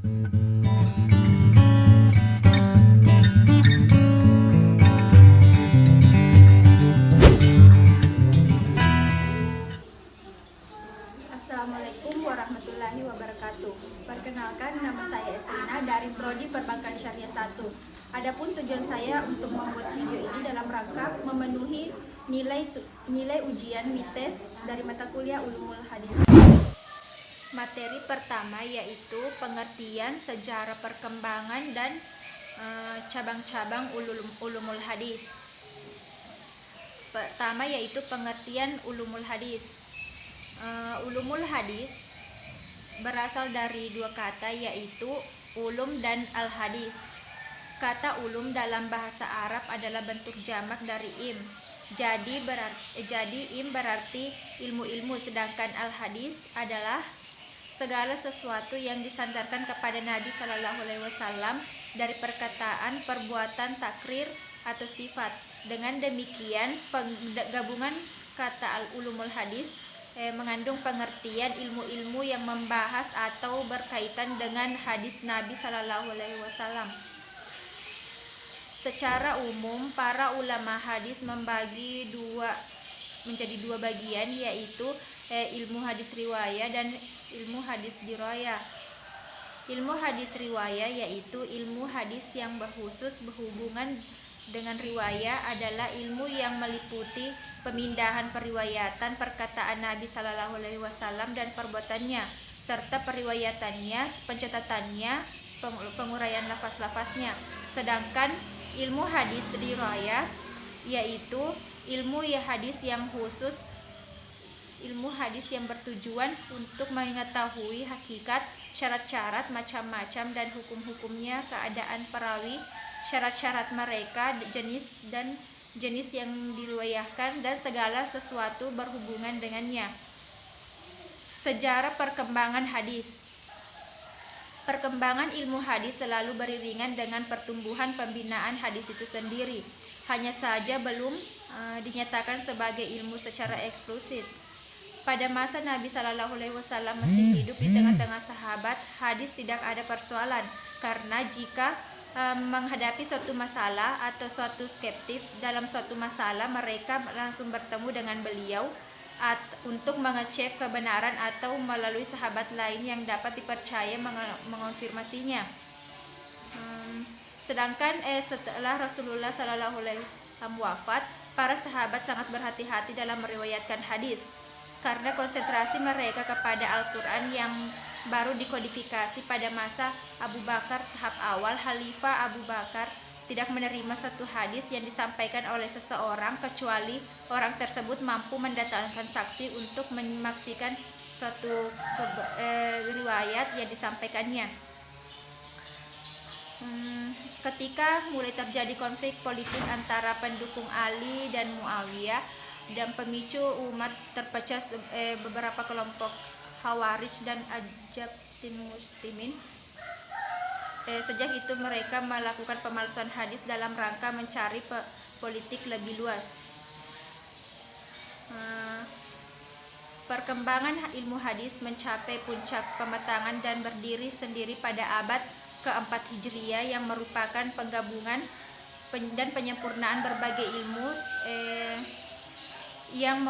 Assalamualaikum warahmatullahi wabarakatuh. Perkenalkan, nama saya Esrina dari Prodi Perbankan Syariah 1. Adapun tujuan saya untuk membuat video ini dalam rangka memenuhi nilai ujian MITES dari mata kuliah Ulumul Hadis. Materi pertama yaitu pengertian sejarah perkembangan dan cabang-cabang Ulumul Hadis. Pertama yaitu pengertian Ulumul Hadis. Ulumul hadis berasal dari dua kata yaitu ulum dan al-hadis. Kata ulum dalam bahasa Arab adalah bentuk jamak dari im. Jadi im berarti ilmu-ilmu, sedangkan al-hadis adalah segala sesuatu yang disandarkan kepada Nabi Shallallahu Alaihi Wasallam dari perkataan, perbuatan, takrir atau sifat. Dengan demikian, gabungan kata al-ulumul hadis mengandung pengertian ilmu-ilmu yang membahas atau berkaitan dengan hadis Nabi Shallallahu Alaihi Wasallam. Secara umum, para ulama hadis membagi menjadi dua bagian, yaitu ilmu hadis riwayah dan ilmu hadis dirayah. Ilmu hadis riwayah yaitu ilmu hadis yang khusus berhubungan dengan riwayah, adalah ilmu yang meliputi pemindahan periwayatan perkataan Nabi Shallallahu Alaihi Wasallam dan perbuatannya, serta periwayatannya, pencatatannya, penguraian lafaz-lafaznya. Sedangkan ilmu hadis dirayah yaitu ilmu hadis yang khusus, ilmu hadis yang bertujuan untuk mengetahui hakikat, syarat-syarat, macam-macam dan hukum-hukumnya, keadaan perawi, syarat-syarat mereka, jenis yang diriwayahkan, dan segala sesuatu berhubungan dengannya. Sejarah perkembangan hadis. Perkembangan ilmu hadis selalu beriringan dengan pertumbuhan pembinaan hadis itu sendiri. Hanya saja belum dinyatakan sebagai ilmu secara eksklusif. Pada masa Nabi Shallallahu Alaihi Wasallam masih hidup di tengah-tengah sahabat, hadis tidak ada persoalan, karena jika menghadapi suatu masalah atau suatu skeptif dalam suatu masalah, mereka langsung bertemu dengan beliau untuk mengecek kebenaran atau melalui sahabat lain yang dapat dipercaya mengonfirmasinya. Sedangkan setelah Rasulullah Shallallahu Alaihi Wasallam wafat, para sahabat sangat berhati-hati dalam meriwayatkan hadis karena konsentrasi mereka kepada Al-Quran yang baru dikodifikasi pada masa Abu Bakar. Tahap awal Khalifah Abu Bakar tidak menerima satu hadis yang disampaikan oleh seseorang kecuali orang tersebut mampu mendatangkan saksi untuk memaksikan suatu riwayat yang disampaikannya. Ketika mulai terjadi konflik politik antara pendukung Ali dan Muawiyah dan pemicu umat terpecah beberapa kelompok Khawarij dan Ajabtin Muslimin. Sejak itu mereka melakukan pemalsuan hadis dalam rangka mencari politik lebih luas. Perkembangan ilmu hadis mencapai puncak pematangan dan berdiri sendiri pada abad keempat Hijriah, yang merupakan penggabungan dan penyempurnaan berbagai ilmu yang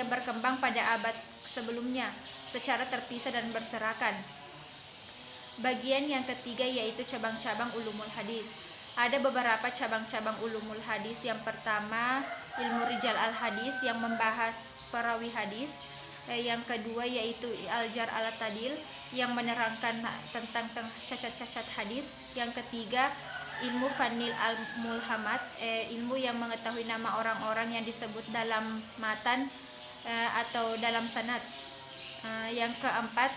berkembang pada abad sebelumnya secara terpisah dan berserakan. Bagian yang ketiga yaitu cabang-cabang ulumul hadis. Ada beberapa cabang-cabang ulumul hadis. Yang pertama, ilmu rijal al-hadis yang membahas perawi hadis. Yang kedua yaitu al-jar al-tadil yang menerangkan tentang cacat-cacat hadis. Yang ketiga, ilmu fanil al-mulhamat, ilmu yang mengetahui nama orang-orang yang disebut dalam matan atau dalam sanad. Yang keempat,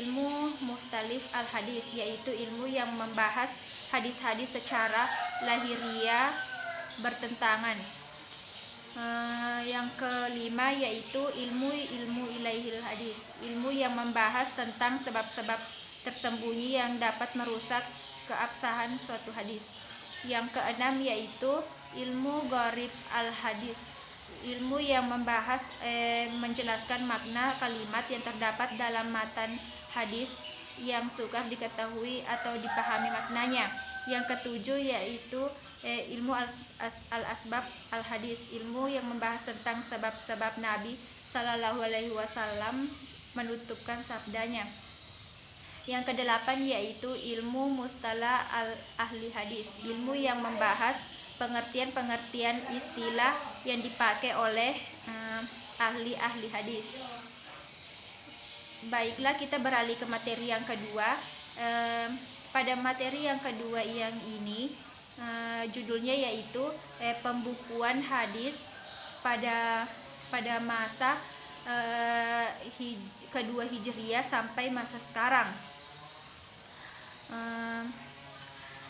ilmu mukhtalif al-hadis, yaitu ilmu yang membahas hadis-hadis secara lahiriah bertentangan. Yang kelima yaitu ilmu ilaihil hadis, ilmu yang membahas tentang sebab-sebab tersembunyi yang dapat merusak keabsahan suatu hadis. Yang keenam yaitu ilmu gharib al-hadis, ilmu yang membahas menjelaskan makna kalimat yang terdapat dalam matan hadis. yang sukar diketahui atau dipahami maknanya. Yang ketujuh yaitu ilmu al-asbab al-hadis, ilmu yang membahas tentang sebab-sebab Nabi Sallallahu Alaihi Wasallam menutupkan sabdanya. Yang kedelapan yaitu ilmu mustalah ahli hadis, ilmu yang membahas pengertian-pengertian istilah yang dipakai oleh ahli-ahli hadis. Baiklah, kita beralih ke materi yang kedua. Pada materi yang kedua yang ini judulnya yaitu pembukuan hadis pada masa kedua Hijriah sampai masa sekarang.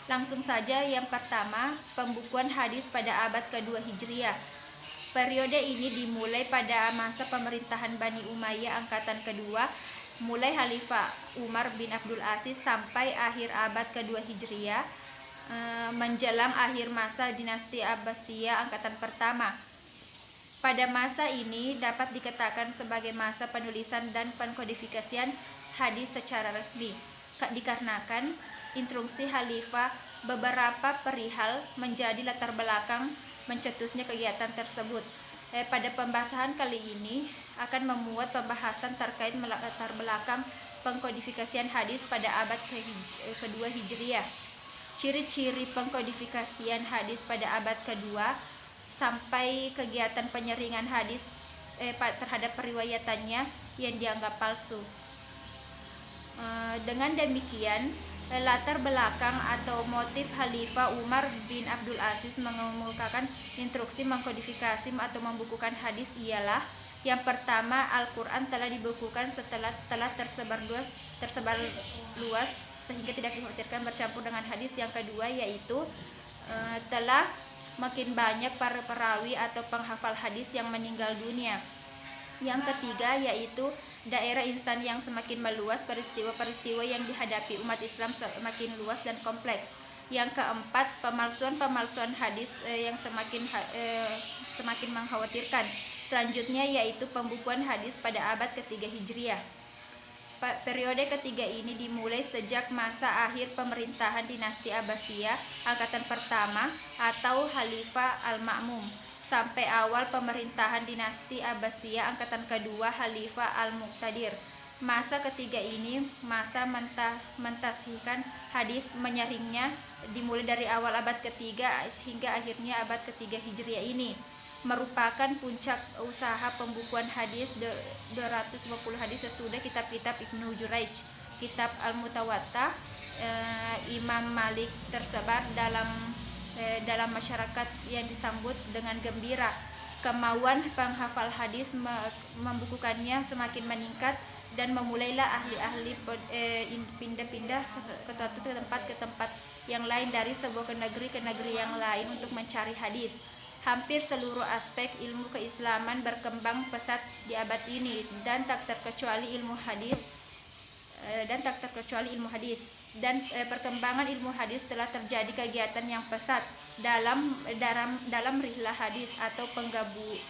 Langsung saja, yang pertama, pembukuan hadis pada abad kedua Hijriah. Periode ini dimulai pada masa pemerintahan Bani Umayyah angkatan kedua, mulai Khalifah Umar bin Abdul Aziz sampai akhir abad kedua Hijriah, menjelang akhir masa dinasti Abbasiyah angkatan pertama. Pada masa ini dapat dikatakan sebagai masa penulisan dan pengkodifikasian hadis secara resmi, dikarenakan instruksi Khalifah beberapa perihal menjadi latar belakang mencetusnya kegiatan tersebut. Pada pembahasan kali ini akan memuat pembahasan terkait latar belakang pengkodifikasian hadis pada abad kedua Hijriah, ciri-ciri pengkodifikasian hadis pada abad kedua, sampai kegiatan penyeringan hadis terhadap periwayatannya yang dianggap palsu. Dengan demikian, latar belakang atau motif Khalifah Umar bin Abdul Aziz mengemukakan instruksi mengkodifikasi atau membukukan hadis ialah: yang pertama, Al-Quran telah dibukukan setelah telah tersebar luas sehingga tidak dikhawatirkan bercampur dengan hadis. Yang kedua yaitu telah makin banyak para perawi atau penghafal hadis yang meninggal dunia. Yang ketiga yaitu daerah instan yang semakin meluas, peristiwa-peristiwa yang dihadapi umat Islam semakin luas dan kompleks. Yang keempat, pemalsuan hadis yang semakin mengkhawatirkan. Selanjutnya yaitu pembukuan hadis pada abad ketiga Hijriah. Periode ketiga ini dimulai sejak masa akhir pemerintahan dinasti Abbasiyah angkatan pertama atau Khalifah Al-Ma'mum sampai awal pemerintahan dinasti Abbasiyah angkatan kedua Khalifah Al-Muqtadir. Masa ketiga ini masa mentasihkan hadis, menyaringnya dimulai dari awal abad ketiga hingga akhirnya abad ketiga Hijriah ini merupakan puncak usaha pembukuan hadis 250 hadis sesudah kitab-kitab Ibnu Jurayj, kitab Al-Mutawatta, Imam Malik tersebar dalam masyarakat yang disambut dengan gembira. Kemauan penghafal hadis membukukannya semakin meningkat dan memulailah ahli-ahli pindah-pindah ke tempat yang lain, dari sebuah negeri ke negeri yang lain untuk mencari hadis. Hampir seluruh aspek ilmu keislaman berkembang pesat di abad ini dan tak terkecuali ilmu hadis. Dan perkembangan ilmu hadis telah terjadi kegiatan yang pesat dalam rihlah hadis atau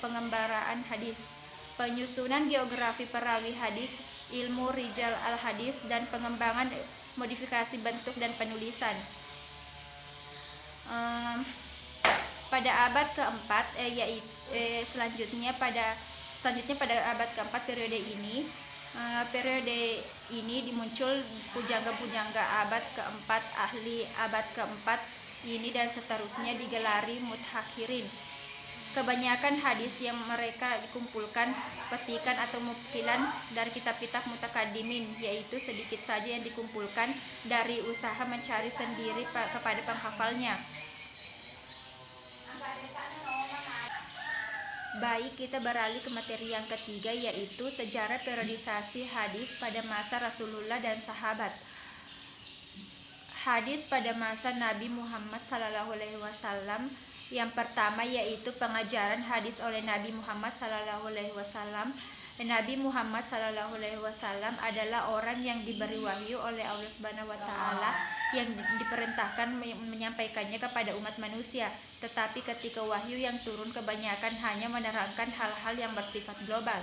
pengembaraan hadis, penyusunan geografi perawi hadis, ilmu rijal al-hadis, dan pengembangan modifikasi bentuk dan penulisan. Pada abad keempat selanjutnya pada abad keempat periode ini dimuncul pujangga-pujangga abad keempat, ahli abad keempat ini dan seterusnya digelari mutakhirin. Kebanyakan hadis yang mereka dikumpulkan petikan atau mukilan dari kitab-kitab mutakadimin, yaitu sedikit saja yang dikumpulkan dari usaha mencari sendiri kepada penghafalnya. Baik, kita beralih ke materi yang ketiga yaitu sejarah periodisasi hadis pada masa Rasulullah dan sahabat. Hadis pada masa Nabi Muhammad SAW. Yang pertama yaitu pengajaran hadis oleh Nabi Muhammad SAW. Nabi Muhammad SAW adalah orang yang diberi wahyu oleh Allah Subhanahu wa Ta'ala yang diperintahkan menyampaikannya kepada umat manusia. Tetapi ketika wahyu yang turun kebanyakan hanya menerangkan hal-hal yang bersifat global.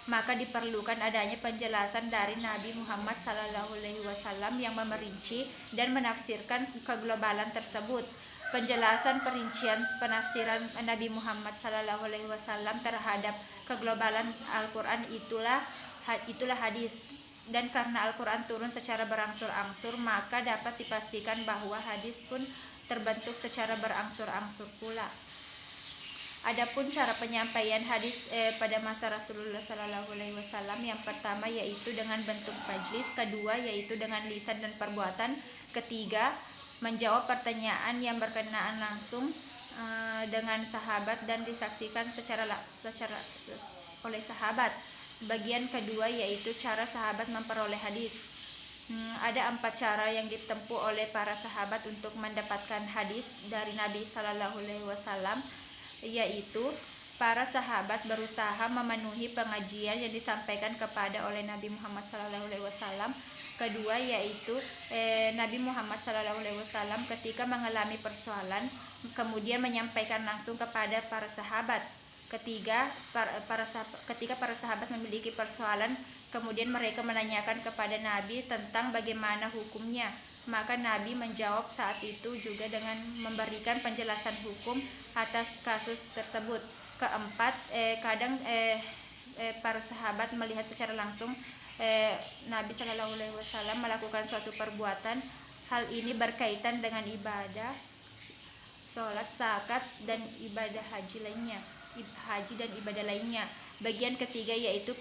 maka diperlukan adanya penjelasan dari Nabi Muhammad SAW yang memerinci dan menafsirkan keglobalan tersebut. Penjelasan perincian penafsiran Nabi Muhammad SAW terhadap keglobalan Al-Quran itulah hadis. Dan karena Al-Quran turun secara berangsur-angsur, maka dapat dipastikan bahwa hadis pun terbentuk secara berangsur-angsur pula. Adapun cara penyampaian hadis pada masa Rasulullah SAW, yang pertama yaitu dengan bentuk majlis, kedua yaitu dengan lisan dan perbuatan, ketiga menjawab pertanyaan yang berkenaan langsung dengan sahabat dan disaksikan secara oleh sahabat. Bagian kedua yaitu cara sahabat memperoleh hadis. Ada 4 cara yang ditempuh oleh para sahabat untuk mendapatkan hadis dari Nabi SAW, yaitu para sahabat berusaha memenuhi pengajian yang disampaikan kepada oleh Nabi Muhammad SAW. Kedua yaitu Nabi Muhammad SAW ketika mengalami persoalan kemudian menyampaikan langsung kepada para sahabat. Ketiga, ketika para sahabat memiliki persoalan, kemudian mereka menanyakan kepada Nabi tentang bagaimana hukumnya, maka Nabi menjawab saat itu juga dengan memberikan penjelasan hukum atas kasus tersebut. Keempat, kadang para sahabat melihat secara langsung Nabi SAW melakukan suatu perbuatan. Hal ini berkaitan dengan ibadah, sholat, zakat, dan ibadah haji dan ibadah lainnya. Bagian ketiga yaitu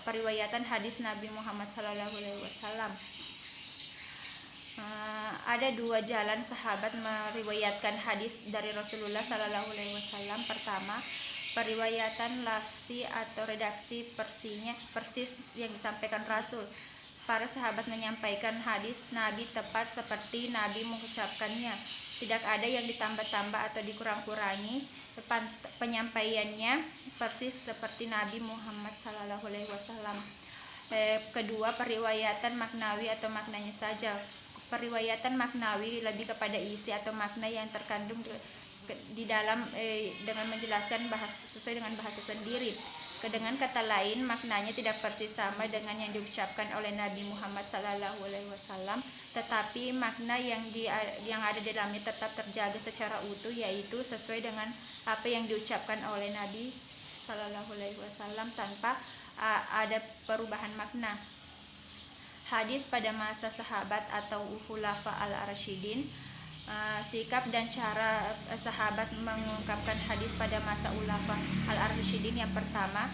periwayatan hadis Nabi Muhammad SAW. Ada 2 jalan sahabat meriwayatkan hadis dari Rasulullah SAW. Pertama, periwayatan lafzi atau redaksi persis yang disampaikan Rasul. Para sahabat menyampaikan hadis Nabi tepat seperti Nabi mengucapkannya. Tidak ada yang ditambah-tambah atau dikurang-kurangi. Penyampaiannya persis seperti Nabi Muhammad SAW. Kedua, periwayatan maknawi atau maknanya saja. Periwayatan maknawi lebih kepada isi atau makna yang terkandung di dalam dengan menjelaskan sesuai dengan bahasa sendiri. Dengan kata lain, maknanya tidak persis sama dengan yang diucapkan oleh Nabi Muhammad SAW, tetapi makna yang ada di dalamnya tetap terjaga secara utuh, yaitu sesuai dengan apa yang diucapkan oleh Nabi SAW tanpa ada perubahan makna. Hadis pada masa sahabat atau khulafa al-rasyidin. Sikap dan cara sahabat mengungkapkan hadis pada masa khulafa al-rasyidin. Yang pertama,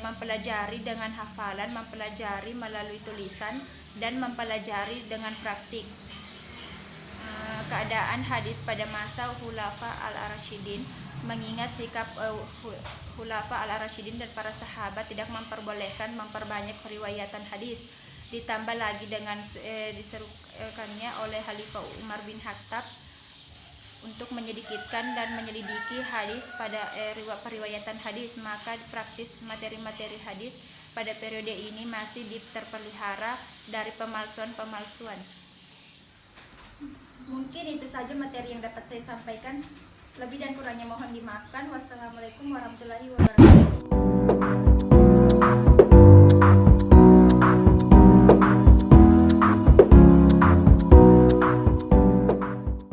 mempelajari dengan hafalan, mempelajari melalui tulisan, dan mempelajari dengan praktik. Keadaan hadis pada masa khulafa al-rasyidin, mengingat sikap khulafa al-rasyidin dan para sahabat tidak memperbolehkan memperbanyak periwayatan hadis, ditambah lagi dengan diserukannya oleh Khalifah Umar bin Khattab untuk menyedikitkan dan menyelidiki hadis pada periwayatan hadis, maka praktis materi-materi hadis pada periode ini masih terpelihara dari pemalsuan-pemalsuan. Mungkin itu saja materi yang dapat saya sampaikan. Lebih dan kurangnya mohon dimaafkan. Wassalamualaikum warahmatullahi wabarakatuh.